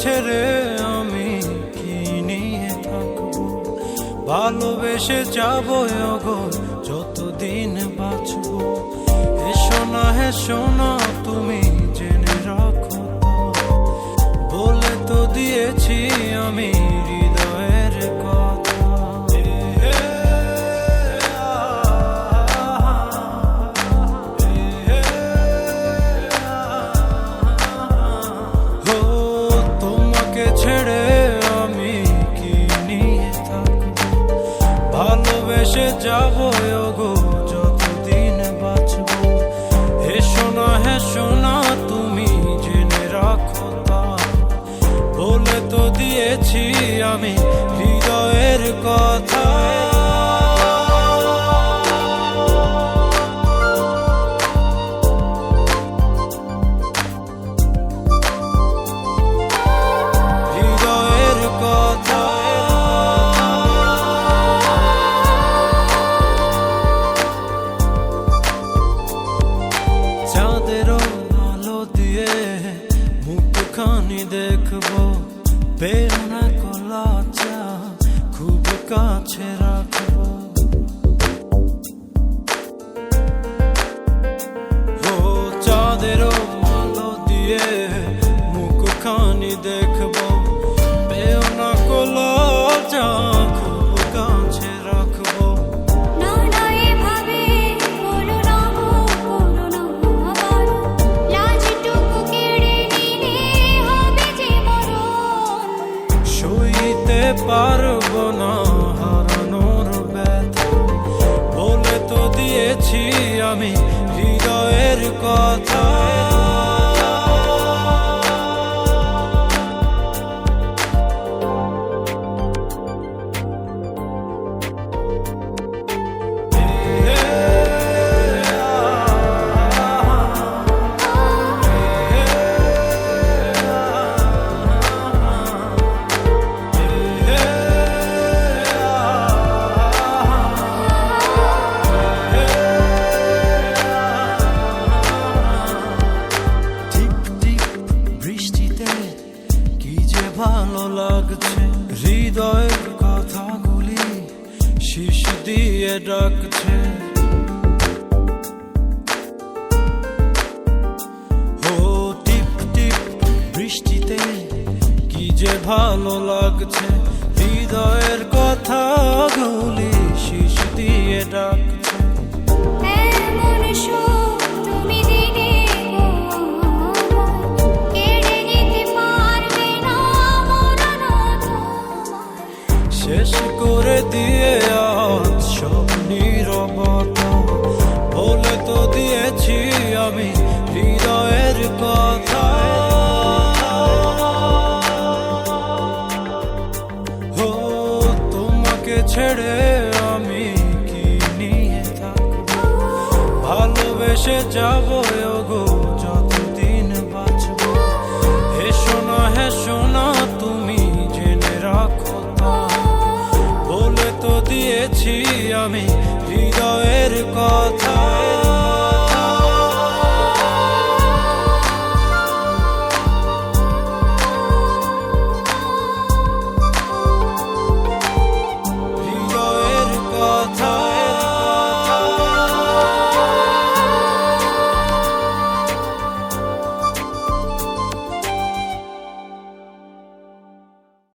ছেড়ে আমি কি নিয়ে থাকবো? ভালোবেসে যাবো গো যতদিন বাঁচবো। হেসো না তুমি জেনে রাখো, বলে তো দিয়েছি আমি হৃদয়ের কথা। তোমাকে ছেড়ে আমি কি নিয়ে থাকবো? ভালোবেসে যাবো গো যতদিন বাঁচবো। হেসো না তুমি জেনে রাখো, বলে তো দিয়েছি আমি হৃদয়ের কথা। হৃদয়ের কথা। চাঁদেরও আলো দিয়ে মুখখানি দেখবো, পেও না কলাচা খুব কাছে রাখবো। চাঁদেরও আলো দিয়ে মুখখানি দেখবো, পেও না কলাচা খুব কাছে রাখবো। সইতে পারবো না হারানোর ব্যথা, বলে তো দিয়েছি আমি হৃদয়ের কথা। ভালো লাগছে হৃদয়ের কথাগুলি শিশ দিয়ে ডাকছে। টিপ টিপ বৃষ্টিতে কি যে ভালো লাগছে, হৃদয়ের কথাগুলি শিশ দিয়ে ডাকছে। শেষ করে দিয়ে আজ সব নীরবতা, বলে তো দিয়েছি আমি হৃদয়ের কথা। তোমাকে ছেড়ে আমি কি নিয়ে থাকবো? ভালোবেসে যাবো গো যতদিন বাঁচবো। হেসো না তুমি জেনে রাখো, বলে তো দিয়েছি আমি হৃদয়ের কথা।